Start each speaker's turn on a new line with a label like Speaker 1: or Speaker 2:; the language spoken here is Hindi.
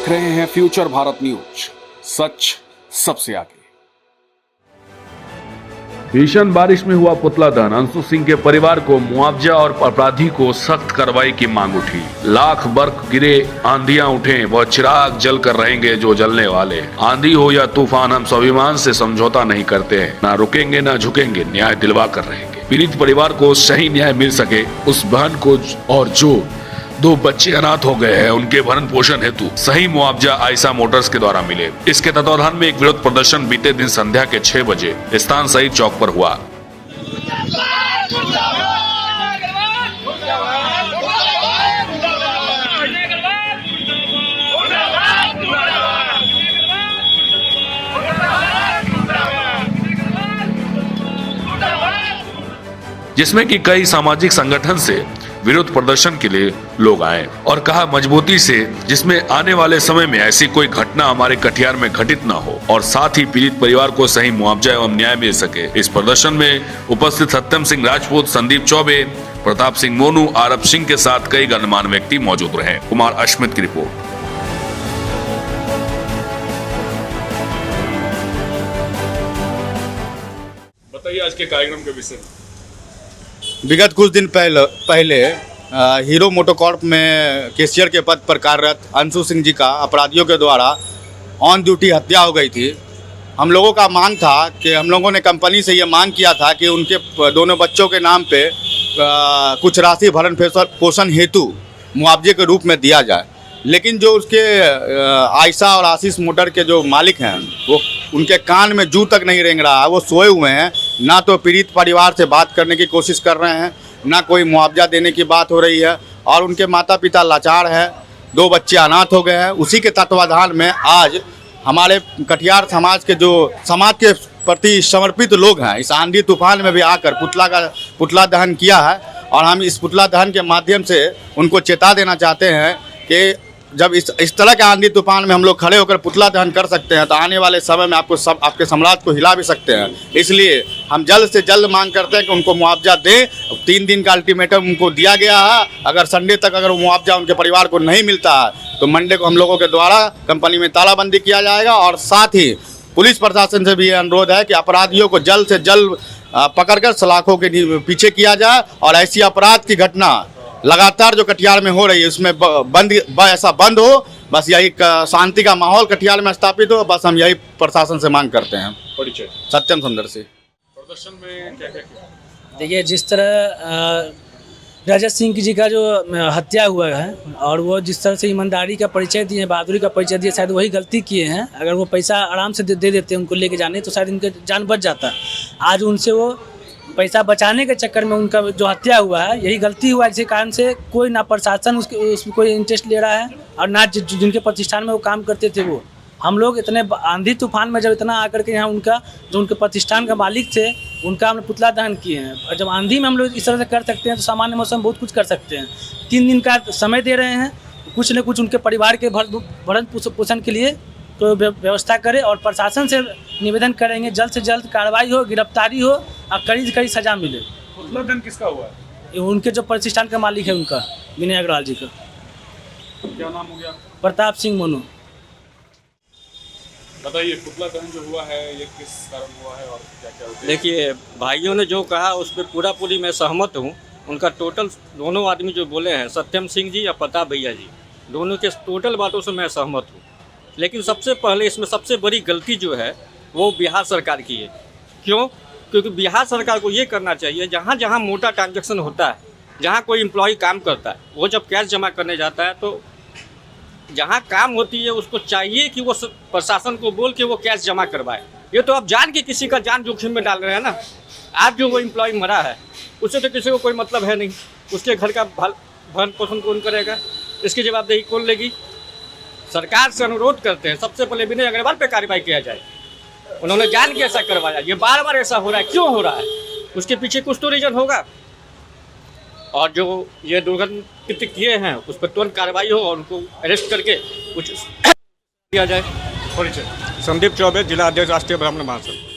Speaker 1: देख रहे हैं फ्यूचर भारत न्यूज, सच सबसे आगे।
Speaker 2: भीषण बारिश में हुआ पुतला दहन, अंशु सिंह के परिवार को मुआवजा और अपराधी को सख्त कार्रवाई की मांग उठी। लाख बर्फ गिरे, आंधियां उठे, वह चिराग जल कर रहेंगे जो जलने वाले। आंधी हो या तूफान, हम स्वाभिमान से समझौता नहीं करते हैं, ना रुकेंगे ना झुकेंगे, न्याय दिलवा कर रहेंगे। पीड़ित परिवार को सही न्याय मिल सके, उस बहन को और जो 2 बच्चे अनाथ हो गए हैं उनके भरण पोषण हेतु सही मुआवजा आयशा मोटर्स के द्वारा मिले। इसके तत्वाधान में एक विरोध प्रदर्शन बीते दिन संध्या के 6 बजे स्थान शहीद चौक पर हुआ। जिसमें कि कई सामाजिक संगठन से विरोध प्रदर्शन के लिए लोग आए और कहा मजबूती से, जिसमें आने वाले समय में ऐसी कोई घटना हमारे कटिहार में घटित न हो और साथ ही पीड़ित परिवार को सही मुआवजा एवं न्याय मिल सके। इस प्रदर्शन में उपस्थित सत्यम सिंह राजपूत, संदीप चौबे, प्रताप सिंह मोनू, आरब सिंह के साथ कई गणमान्य व्यक्ति मौजूद रहे। कुमार अश्मित की रिपोर्ट। बताइए आज के कार्यक्रम के विषय में।
Speaker 3: विगत कुछ दिन पहले हीरो मोटोकॉर्प में कैशियर के पद पर कार्यरत अंशु सिंह जी का अपराधियों के द्वारा ऑन ड्यूटी हत्या हो गई थी। हम लोगों का मांग था कि हम लोगों ने कंपनी से ये मांग किया था कि उनके दोनों बच्चों के नाम पे कुछ राशि भरण पोषण हेतु मुआवजे के रूप में दिया जाए, लेकिन जो उसके आयशा और आशीष मोटर के जो मालिक हैं वो उनके कान में जू तक नहीं रेंग रहा है। वो सोए हुए हैं, ना तो पीड़ित परिवार से बात करने की कोशिश कर रहे हैं, ना कोई मुआवजा देने की बात हो रही है और उनके माता पिता लाचार हैं, 2 बच्चे अनाथ हो गए हैं। उसी के तत्वाधान में आज हमारे कटिहार समाज के प्रति समर्पित लोग हैं, इस आंधी तूफान में भी आकर पुतला दहन किया है और हम इस पुतला दहन के माध्यम से उनको चेता देना चाहते हैं कि जब इस तरह के आंधी तूफान में हम लोग खड़े होकर पुतला दहन कर सकते हैं तो आने वाले समय में आपके साम्राज्य को हिला भी सकते हैं। इसलिए हम जल्द से जल्द मांग करते हैं कि उनको मुआवजा दें। 3 दिन का अल्टीमेटम उनको दिया गया है। अगर संडे तक अगर मुआवजा उनके परिवार को नहीं मिलता है तो मंडे को हम लोगों के द्वारा कंपनी में तालाबंदी किया जाएगा। और साथ ही पुलिस प्रशासन से भी ये अनुरोध है कि अपराधियों को जल्द से जल्द पकड़कर सलाखों के पीछे किया जाए और ऐसी अपराध की घटना लगातार जो कटिहार में हो रही है उसमें ऐसा बंद हो। बस यही शांति का माहौल कटिहार में स्थापित हो, बस हम यही प्रशासन से मांग करते हैं। परिचय सत्यम सुंदर से।
Speaker 1: प्रदर्शन में क्या क्या किया?
Speaker 4: देखिए, जिस तरह रजत सिंह जी का जो हत्या हुआ है और वो जिस तरह से ईमानदारी का परिचय दिए, बहादुरी का परिचय दिए, शायद वही गलती किए हैं। अगर वो पैसा आराम से दे देते उनको लेके जाने तो शायद इनके जान बच जाता। आज उनसे वो पैसा बचाने के चक्कर में उनका जो हत्या हुआ है, यही गलती हुआ है, जिसके कारण से कोई ना प्रशासन उसमें कोई इंटरेस्ट ले रहा है और ना जिनके प्रतिष्ठान में वो काम करते थे वो। हम लोग इतने आंधी तूफान में जब इतना आकर के यहाँ उनके प्रतिष्ठान का मालिक थे उनका हमने पुतला दहन किए हैं। और जब आंधी में हम लोग इस तरह से कर सकते हैं तो सामान्य मौसम में बहुत कुछ कर सकते हैं। 3 दिन का समय दे रहे हैं, कुछ न कुछ उनके परिवार के भरण पोषण के लिए तो व्यवस्था करे और प्रशासन से निवेदन करेंगे जल्द से जल्द कार्रवाई हो, गिरफ्तारी हो और कड़ी से कड़ी सजा मिले।
Speaker 1: पुतला दहन किसका हुआ है?
Speaker 4: उनके जो प्रतिष्ठान का मालिक है उनका, विनय अग्रवाल जी का।
Speaker 1: क्या नाम हो गया?
Speaker 4: प्रताप सिंह मोनू।
Speaker 1: बताइए, पुतला दहन जो हुआ है ये किस कारण हुआ है और क्या क्या?
Speaker 5: देखिए, भाइयों ने जो कहा उस पर पूरी मैं सहमत हूँ। उनका टोटल दोनों आदमी जो बोले हैं, सत्यम सिंह जी या प्रताप भैया जी, दोनों के टोटल बातों से मैं सहमत हूँ। लेकिन सबसे पहले इसमें सबसे बड़ी गलती जो है वो बिहार सरकार की है। क्यों? क्योंकि बिहार सरकार को ये करना चाहिए, जहाँ जहाँ मोटा ट्रांजैक्शन होता है, जहाँ कोई एम्प्लॉय काम करता है, वो जब कैश जमा करने जाता है तो जहाँ काम होती है उसको चाहिए कि वो प्रशासन को बोल के वो कैश जमा करवाए। ये तो आप जान के किसी का जान जोखिम में डाल रहे हैं ना। आज जो वो एम्प्लॉय मरा है उससे तो किसी को कोई मतलब है नहीं। उसके घर का भरण पोषण कौन करेगा? इसकी जवाबदेही कौन लेगी? सरकार से अनुरोध करते हैं सबसे पहले विनय अग्रवाल पे कार्रवाई किया जाए। उन्होंने जान के ऐसा करवाया, ये बार बार ऐसा हो रहा है, क्यों हो रहा है? उसके पीछे कुछ तो रीजन होगा। और जो ये दुर्घटना कृत्य किए हैं उस पर तुरंत कार्रवाई हो और उनको अरेस्ट करके कुछ किया जाए।
Speaker 6: संदीप चौबे, जिला अध्यक्ष राष्ट्रीय ब्राह्मण महासंघ।